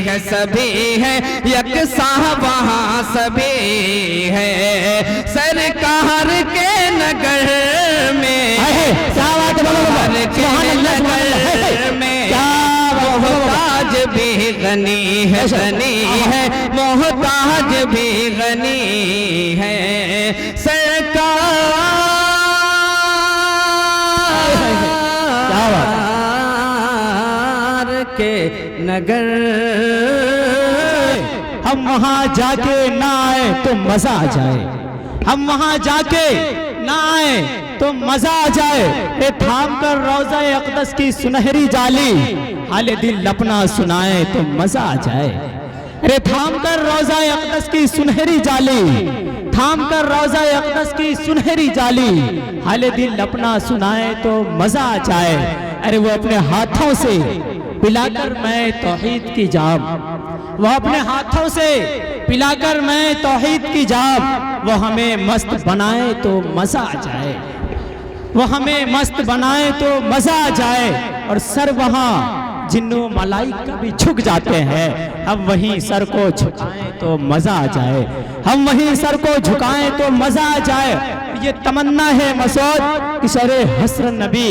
ہے سبھی ہے یکساں وہاں سبھی ہے سرکار کے نگر میں محتاج بھی غنی ہے محتاج بھی غنی ہے سرکار کے نگر ہم وہاں جا کے نہ آئے تو مزہ آ جائے ہم وہاں جا کے نہ آئے تو مزہ آ جائے اے تھام کر روضہ اقدس کی سنہری جالی حال دل اپنا سنائے تو مزہ آ جائے اے تھام کر روضہ اقدس کی سنہری جالی تھام کر روضہ اقدس کی سنہری جالی حال دل اپنا سنائے تو مزہ آ جائے ارے وہ اپنے ہاتھوں سے پلا کر میں توحید کی جام وہ اپنے ہاتھوں سے پلا کر میں توحید کی جام وہ ہمیں مست بنائے تو مزہ آ جائے وہ ہمیں مست بنائے تو مزہ آ جائے اور سر وہاں جنوں ملائکہ بھی جھک جاتے ہیں ہم وہیں سر کو جھکائیں تو مزہ آ جائے ہم وہیں سر کو جھکائیں تو مزہ آ جائے یہ تمنا ہے مسعود کہ شر حسر نبی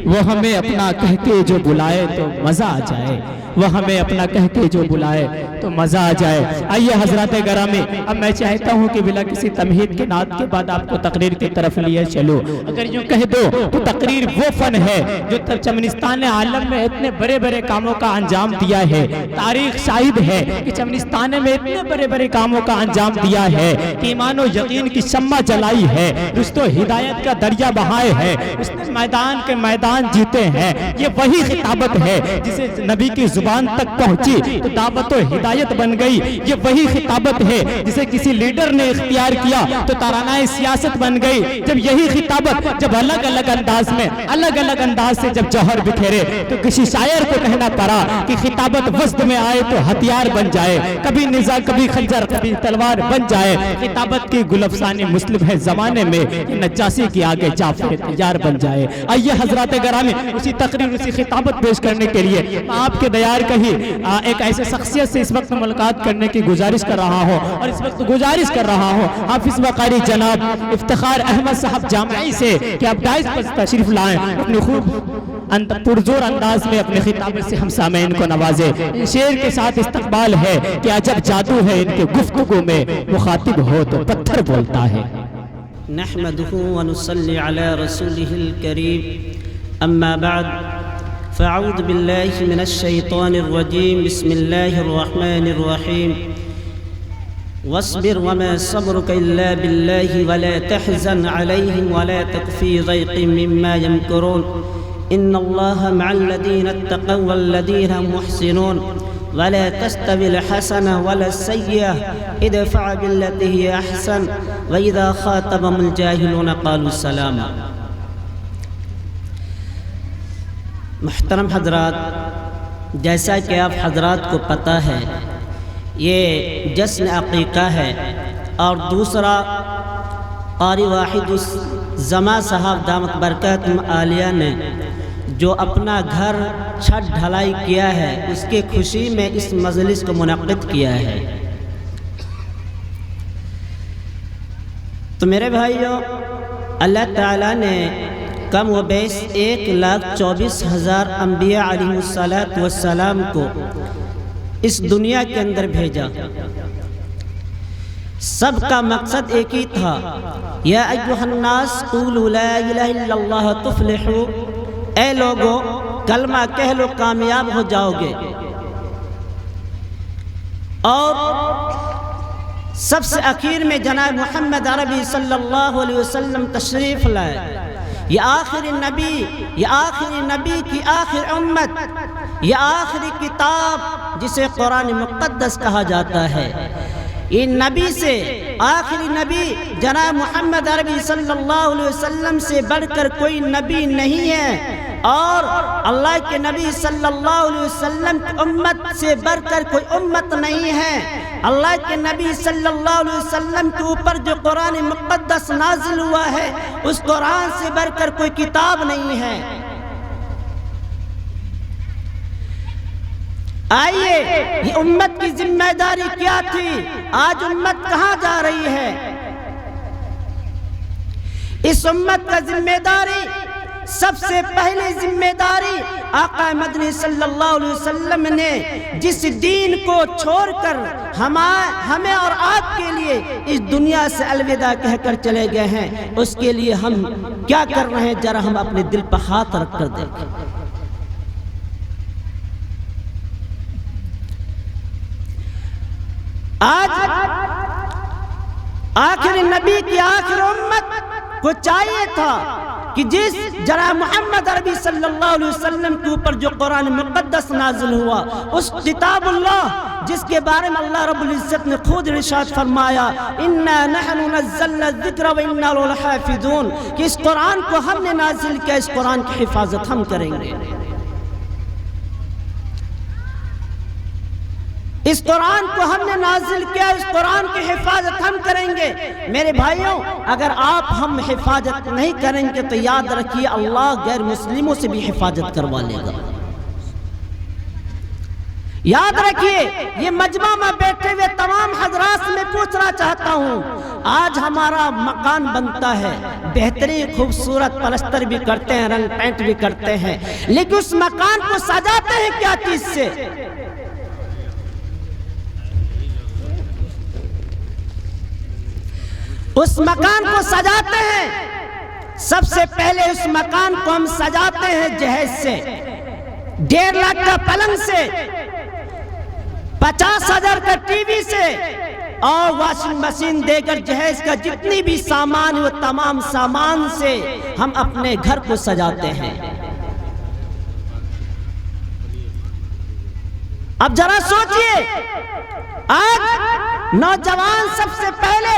وہ ہمیں اپنا کہہ کے جو بلائے تو مزہ آ جائے وہ ہمیں اپنا کہہ کے جو بلائے تو مزہ آ جائے آئیے حضرات گرامی اب میں چاہتا ہوں کہ بلا کسی تمہید کے نعت کے بعد آپ کو تقریر کی طرف لیے چلو اگر یوں کہہ دو تو تقریر وہ فن ہے جو چمنستان عالم میں اتنے بڑے بڑے کاموں کا انجام دیا ہے تاریخ شاہد ہے کہ چمنستان میں اتنے بڑے بڑے کاموں کا انجام دیا ہے کہ ایمان و یقین کی شمع جلائی ہے رشت و ہدایت کا دریا بہائے ہے اس نے میدان کے میدان جیتے ہیں یہ وہی خطابت ہے جسے نبی کی زبان تک پہنچی تو دعوت و ہدایت بن گئی یہ وہی خطابت ہے جسے کسی لیڈر نے اختیار کیا تو ترانہ سیاست بن گئی جب یہی خطابت جب الگ الگ انداز میں الگ الگ انداز سے جب جوہر بکھیرے تو کسی شاعر کو کہنا پڑا کہ خطابت وزن میں آئے تو ہتھیار بن جائے کبھی نزا کبھی خنجر کبھی تلوار بن جائے خطابت کی گل افسانی مسلم ہے زمانے میں کہ نجاسی کی آگے جعفر تیار بن جائے آئیے حضرات گرامی اسی تقریر اسی خطابت پیش کرنے کے لیے آپ کے دیار کہیں ایک ایسے شخصیت سے اس وقت ملاقات کرنے کی گزارش کر رہا ہوں اور اس وقت گزارش کر رہا ہوں حافظ وقاری جناب افتخار احمد صاحب جامعی سے کہ آپ ڈائس پر تشریف لائیں اپنی خوب پرزور انداز میں اپنے خطابت سے ہم سامعین کو نوازے شعر کے ساتھ استقبال ہے کہ عجب جادو ہے ان کے گفتگو میں مخاطب ہو تو پتھر بولتا ہے نحمده ونصلي على رسوله الكريم أما بعد فأعوذ بالله من الشيطان الرجيم بسم الله الرحمن الرحيم واصبر وما صبرك إلا بالله ولا تحزن عليهم ولا تك في ضيق مما يمكرون إن الله مع الذين اتقوا والذين هم محسنون ولا تستوي الحسنة ولا السيئة ادفع بالتي هي أحسن وإذا خاطبهم الجاهلون قالوا سلاما محترم حضرات جیسا کہ آپ حضرات کو پتہ ہے یہ جشن عقیقہ ہے اور دوسرا قاری واحد الزما صاحب دامت برکاتہم عالیہ نے جو اپنا گھر چھت ڈھلائی کیا ہے اس کے خوشی میں اس مجلس کو منعقد کیا ہے تو میرے بھائیوں اللہ تعالیٰ نے کم و بیش 1,24,000 انبیاء علیہ السلام کو اس دنیا کے اندر بھیجا سب کا مقصد ایک ہی تھا یا ایھا الناس قولوا لا الہ الا اللہ تفلحوا اے لوگو کلمہ کہہ لو کامیاب ہو جاؤ گے اور سب سے اخیر میں جناب محمد عربی صلی اللہ علیہ وسلم تشریف لائے یہ آخری نبی کی آخر امت یہ آخری کتاب جسے قرآن مقدس کہا جاتا ہے ان نبی سے آخری نبی جناب محمد عربی صلی اللہ علیہ وسلم سے بڑھ کر کوئی نبی نہیں ہے اور اللہ کے نبی صلی اللہ علیہ وسلم کی امت سے بڑھ کر کوئی امت نہیں ہے اللہ کے نبی صلی اللہ علیہ وسلم کے اوپر جو قرآن مقدس نازل ہوا ہے اس قرآن سے بڑھ کر کوئی کتاب نہیں ہے آئیے یہ امت کی ذمہ داری کیا تھی، آج امت کہاں جا رہی ہے؟ اس امت کا ذمہ داری، سب سے پہلے ذمہ داری آقا مدنی صلی اللہ علیہ وسلم نے جس دین کو چھوڑ کر ہمیں اور آپ کے لیے اس دنیا سے الوداع کہہ کر چلے گئے ہیں، اس کے لیے ہم کیا کر رہے ہیں ذرا ہم اپنے دل پر ہاتھ رکھ کر دیکھیں۔ آج آخر نبی کی آخر امت کو چاہیے تھا کہ جس جناب محمد عربی صلی اللہ علیہ وسلم کے اوپر جو قرآن مقدس نازل ہوا، اس کتاب اللہ جس کے بارے میں اللہ رب العزت نے خود ارشاد فرمایا اِنَّا نَحْنُ نَزَّلْنَا الذِّكْرَ وَإِنَّا لَهُ لَحَافِظُونَ، کہ اس قرآن کو ہم نے نازل کیا، اس قرآن کی حفاظت ہم کریں گے۔ اس قرآن کو ہم نے نازل کیا، اس قرآن کی حفاظت ہم کریں گے۔ میرے بھائیوں، اگر آپ ہم حفاظت نہیں کریں گے تو یاد رکھیے اللہ غیر مسلموں سے بھی حفاظت کروا لے گا۔ یاد رکھیے، یہ مجمع میں بیٹھے ہوئے تمام حضرات سے میں پوچھنا چاہتا ہوں، آج ہمارا مکان بنتا ہے، بہترین خوبصورت پلستر بھی کرتے ہیں، رنگ پینٹ بھی کرتے ہیں، لیکن اس مکان کو سجاتے ہیں کیا چیز سے؟ اس مکان کو سجاتے ہیں، سب سے پہلے اس مکان کو ہم سجاتے ہیں جہیز سے، 1.5 لاکھ کا پلنگ سے، 50,000 کا ٹی وی سے، اور واشنگ مشین دے کر جہیز کا جتنی بھی سامان وہ تمام سامان سے ہم اپنے گھر کو سجاتے ہیں۔ اب ذرا سوچئے، آج نوجوان سب سے پہلے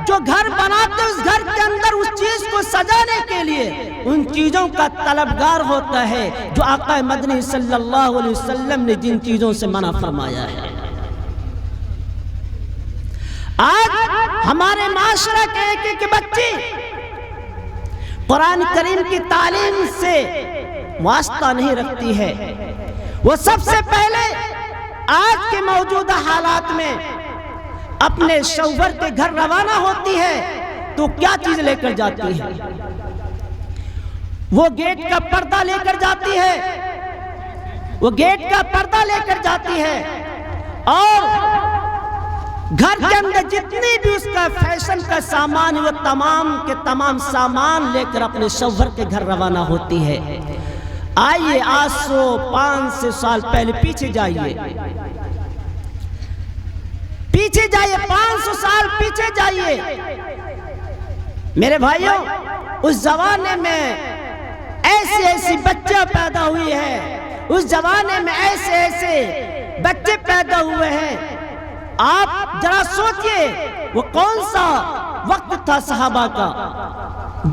جو گھر بناتے اس گھر کے اندر اس چیز کو سجانے کے لیے ان چیزوں کا طلبگار ہوتا ہے جو آقا مدنی صلی اللہ علیہ وسلم نے جن چیزوں سے منع فرمایا ہے۔ آج ہمارے معاشرہ کے ایک بچی قرآن کریم کی تعلیم سے واسطہ نہیں رکھتی ہے، وہ سب سے پہلے آج کے موجودہ حالات میں اپنے شوہر کے گھر روانہ ہوتی ہے تو کیا چیز لے کر جاتی ہے؟ وہ گیٹ کا پردہ لے کر جاتی ہے، وہ گیٹ کا پردہ لے کر جاتی ہے، اور گھر کے اندر جتنی بھی اس کا فیشن کا سامان وہ تمام کے تمام سامان لے کر اپنے شوہر کے گھر روانہ ہوتی ہے۔ آئیے آج 100-500 سال پہلے پیچھے جائیے، پیچھے جائیے، 500 سال پیچھے جائیے میرے بھائیوں، اس زمانے میں ایسی بچے پیدا ہوئی ہیں، اس زمانے میں ایسے بچے پیدا ہوئے ہیں۔ آپ ذرا سوچئے وہ کون سا وقت تھا صحابہ کا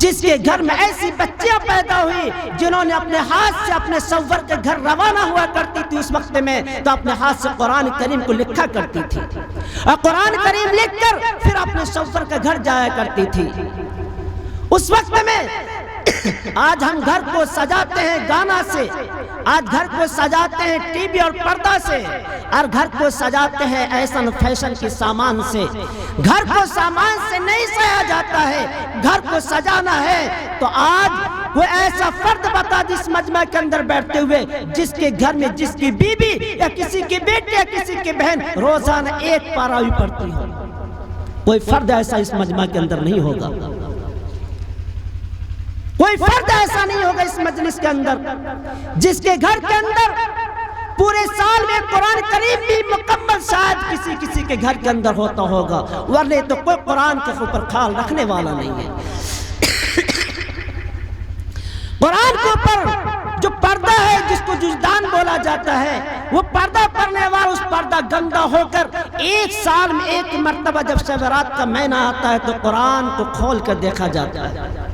جس کے گھر میں ایسی بچیاں پیدا ہوئی جنہوں نے اپنے ہاتھ سے اپنے شوہر کے گھر روانہ ہوا کرتی تھی۔ اس وقت میں تو اپنے ہاتھ سے قرآن کریم کو لکھا کرتی تھی اور قرآن کریم لکھ کر پھر اپنے شوہر کے گھر جایا کرتی تھی۔ اس وقت میں آج ہم گھر کو سجاتے ہیں گانا سے، آج گھر کو سجاتے ہیں ٹی وی اور پردہ سے، اور گھر کو سجاتے ہیں ایسن فیشن کے سامان سے۔ گھر کو سامان سے نہیں سجایا جاتا ہے، گھر کو سجانا ہے تو آج کوئی ایسا فرد بتا جس مجمع کے اندر بیٹھتے ہوئے جس کے گھر میں جس کی بیوی یا کسی کی بیٹی یا کسی کی بہن روزانہ 1 پارہ بھی پڑھتی ہو، کوئی فرد ایسا اس مجمع کے اندر نہیں ہوگا، کوئی فرد ایسا نہیں ہوگا اس مجلس کے اندر جس کے گھر کے اندر پورے سال میں قرآن کریم بھی مکمل شاید کسی کے گھر کے اندر ہوتا ہوگا، ورنہ تو کوئی قرآن کے اوپر خیال رکھنے والا نہیں ہے۔ قرآن کے اوپر جو پردہ ہے جس کو جزدان بولا جاتا ہے، وہ پردہ پڑھنے والا اس پردہ گندا ہو کر 1 سال میں 1 مرتبہ جب شب رات کا مہینہ آتا ہے تو قرآن کو کھول کر دیکھا جاتا ہے۔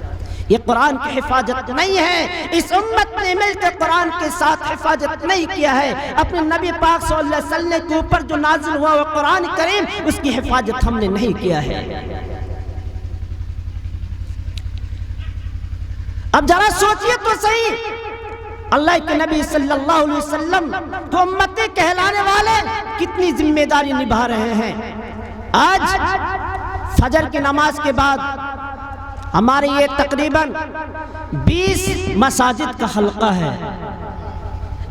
یہ قرآن کی حفاظت نہیں ہے، اس امت نے مل کر قرآن کے ساتھ حفاظت نہیں کیا ہے۔ اپنے نبی پاک صلی اللہ علیہ وسلم کے اوپر جو نازل ہوا وہ قرآن کریم، اس کی حفاظت ہم نے نہیں کیا ہے۔ اب ذرا سوچئے تو صحیح، اللہ کے نبی صلی اللہ علیہ وسلم تو امتی کہلانے والے کتنی ذمہ داری نبھا رہے ہیں۔ آج فجر کی نماز کے بعد ہمارے یہ تقریباً 20 مساجد کا حلقہ ہے۔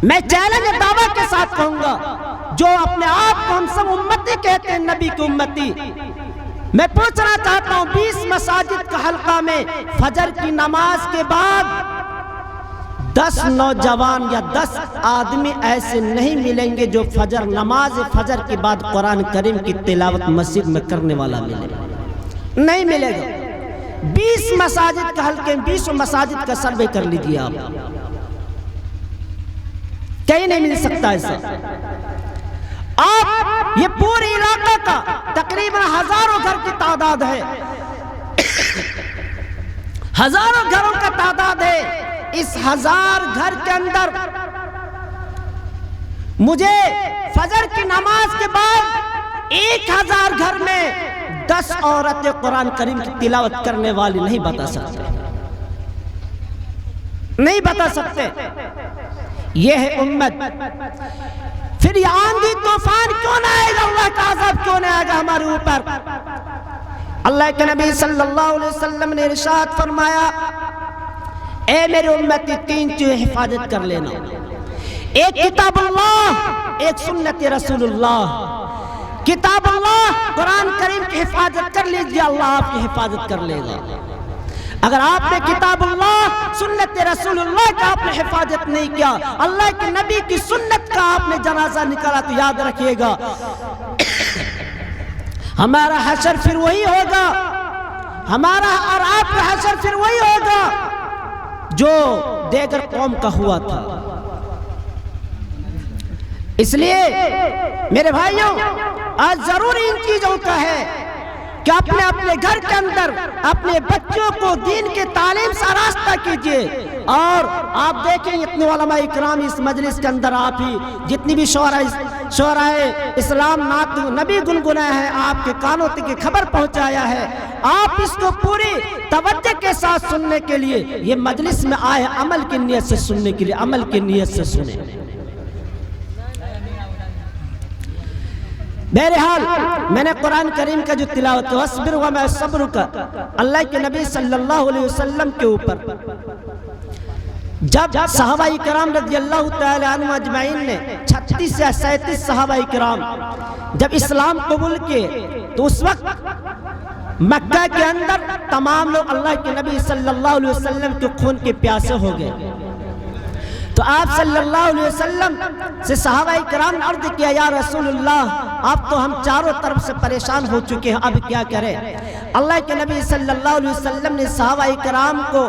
میں چیلنج دعویٰ کے ساتھ کہوں گا، جو اپنے آپ کو ہم سب امتی کہتے ہیں، نبی کی امتی، میں پوچھنا چاہتا ہوں 20 مساجد کا حلقہ میں فجر کی نماز کے بعد 10 نوجوان یا 10 آدمی ایسے نہیں ملیں گے جو نماز فجر کے بعد قرآن کریم کی تلاوت مسجد میں کرنے والا ملے گا، نہیں ملے گا۔ 20 مساجد کا حلقے میں 20 مساجد کا سروے کر لیجیے آپ، کہیں نہیں مل سکتا ایسا۔ آپ یہ پورے علاقہ کا تقریباً ہزاروں گھر کی تعداد ہے، ہزاروں گھروں کا تعداد ہے۔ اس 1000 گھر کے اندر مجھے فجر کی نماز کے بعد 1000 گھر میں 10 عورتیں قرآن کریم کی تلاوت کرنے والی نہیں بتا سکتے، نہیں بتا سکتے۔ یہ ہے امت۔ پھر یہ آندھی طوفان کیوں نہ آئے گا، اللہ کا عذاب کیوں نہ آئے گا ہمارے اوپر؟ اللہ کے نبی صلی اللہ علیہ وسلم نے ارشاد فرمایا، اے میرے امتی 3 چیزیں حفاظت کر لینا، ایک کتاب اللہ، ایک سنت رسول اللہ۔ کتاب اللہ قرآن کریم کی حفاظت کر لیجیے، اللہ آپ کی حفاظت کر لے گا۔ اگر آپ نے کتاب اللہ سنت رسول اللہ کا آپ نے حفاظت نہیں کیا، اللہ کے نبی کی سنت کا آپ نے جنازہ نکالا، تو یاد رکھیے گا ہمارا حشر پھر وہی ہوگا، ہمارا اور آپ کا حشر پھر وہی ہوگا جو دیگر قوم کا ہوا تھا۔ اس لیے میرے بھائیوں، آج ضروری ان چیزوں کا ہے کہ اپنے گھر کے اندر اپنے بچوں کو دین کے تعلیم سے آراستہ کیجئے۔ اور آپ دیکھیں اتنے علماء اکرام اس مجلس کے اندر، آپ ہی جتنی بھی شعراء اسلام نعت نبی گنگنائے ہیں، آپ کے کانوں تک یہ خبر پہنچایا ہے۔ آپ اس کو پوری توجہ کے ساتھ سننے کے لیے یہ مجلس میں آئے، عمل کی نیت سے سننے کے لیے، عمل کی نیت سے سنیں۔ بہرحال میں نے قرآن کریم کا جو تلاوت ہے، وَاصْبِرْ وَمَا صَبْرُكَ، اللہ کے نبی صلی اللہ علیہ وسلم کے اوپر جب صحابہ کرام رضی اللہ تعالی عنہ اجمعین نے 36 یا 37 صحابہ کرام جب اسلام قبول کیے، تو اس وقت مکہ کے اندر تمام لوگ اللہ کے نبی صلی اللہ علیہ وسلم کے خون کے پیاسے ہو گئے۔ تو آپ صلی اللہ علیہ وسلم سے صحابہ کرام نے عرض کیا، یا رسول اللہ، آپ تو ہم چاروں طرف سے پریشان ہو چکے ہیں، اب کیا کریں؟ اللہ کے نبی صلی اللہ علیہ وسلم نے صحابہ کرام کو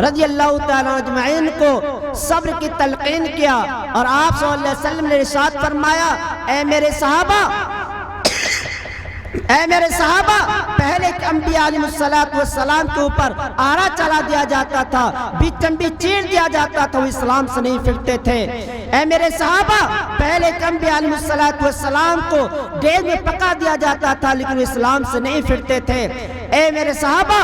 رضی اللہ تعالیٰ اجمعین کو صبر کی تلقین کیا، اور آپ صلی اللہ علیہ وسلم نے ارشاد فرمایا، اے میرے صحابہ، پہلے کے انبیاء علیہ السلام کے اوپر آرا چلا دیا جاتا تھا، بیچ چیر دیا جاتا تھا، وہ اسلام سے نہیں پھرتے تھے۔ اے میرے صحابہ، پہلے کے انبیاء علیہ السلام کو دیگ میں پکا دیا جاتا تھا، لیکن وہ اسلام سے نہیں پھرتے تھے۔ اے میرے صحابہ،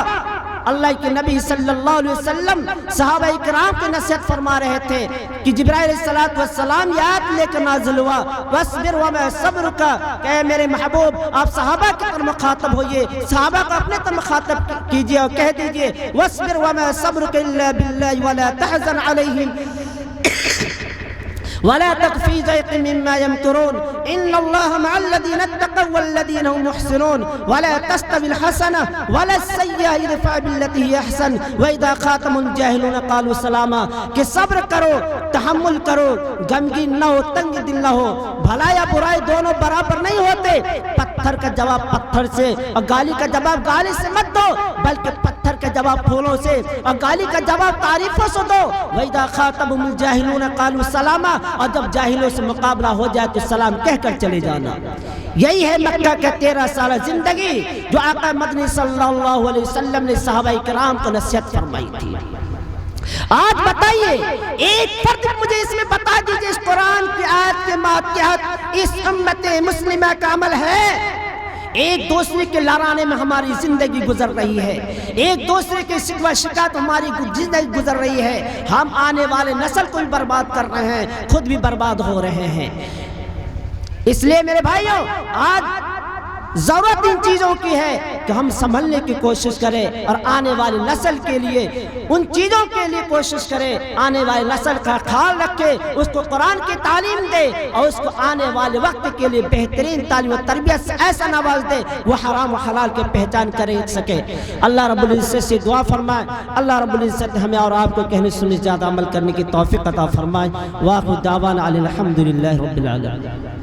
اللہ کے نبی صلی اللہ علیہ وسلم صحابہ کرام کی نصیحت فرما رہے تھے کہ جبرائیل علیہ السلام یہ آیت لے کر نازل ہوا، وَاصْبِرْ وَمَا صَبْرُكَ، کہ اے میرے محبوب آپ صحابہ کی طرف مخاطب ہوئیے، صحابہ کو اپنے طرف مخاطب کیجئے اور کہہ دیجئے، وَاصْبِرْ وَمَا صَبْرُكَ إِلَّا بِاللَّهِ وَلَا تَحْزَنْ عَلَيْهِمْ ولا تك في ضيق مما يمكرون إن الله مع الذين اتقوا والذين هم محسنون ولا تستوي الحسنة ولا السيئة ادفع بالتي هي أحسن وإذا خاطبهم الجاهلون قالوا سلاما، کہ صبر کرو، تحمل کرو، غمگین نہ ہو، تنگ دل نہ ہو، بھلا یا برائی دونوں برابر نہیں ہوتے۔ پتھر کا جواب پتھر سے اور گالی کا جواب گالی سے مت دو، بلکہ پتھر کا جواب پھولوں سے اور گالی کا جواب تعریفوں سے دو۔ وَإِذَا خَاطَبَهُمُ الْجَاهِلُونَ قَالُوا سَلَامًا، اور جب جاہلوں سے مقابلہ ہو جائے تو سلام کہہ کر چلے جانا۔ یہی ہے مکہ کا 13 سالہ زندگی جو آقا مدنی صلی اللہ علیہ وسلم نے صحابہ کرام کو نصیحت فرمائی تھی۔ آج بتائیے، ایک فرد مجھے اس میں بتا دیجئے، اس قرآن کی آیت کے ماتحت اس امت مسلمہ کا عمل ہے؟ ایک دوسرے کے لڑانے میں ہماری زندگی گزر رہی ہے، ایک دوسرے کے شکوہ شکایت ہماری زندگی گزر رہی ہے، ہم آنے والے نسل کو بھی برباد کر رہے ہیں، خود بھی برباد ہو رہے ہیں۔ اس لیے میرے بھائیوں، آج ضرورت ان چیزوں کی ہے کہ ہم سنبھلنے کی کوشش کریں اور آنے والی نسل کے لیے ان چیزوں کے لیے کوشش کریں، آنے والی نسل کا خیال رکھے، اس کو قرآن کی تعلیم دے اور اس کو آنے والے وقت کے لیے بہترین تعلیم و تربیت سے ایسا نواز دے وہ حرام و حلال کی پہچان کر سکے۔ اللہ رب العزت سے دعا فرمائے، اللہ رب العزت ہمیں اور آپ کو کہنے سننے زیادہ عمل کرنے کی توفیق عطا فرمائے۔ وآخر دعوانا الحمدللہ رب العالمین۔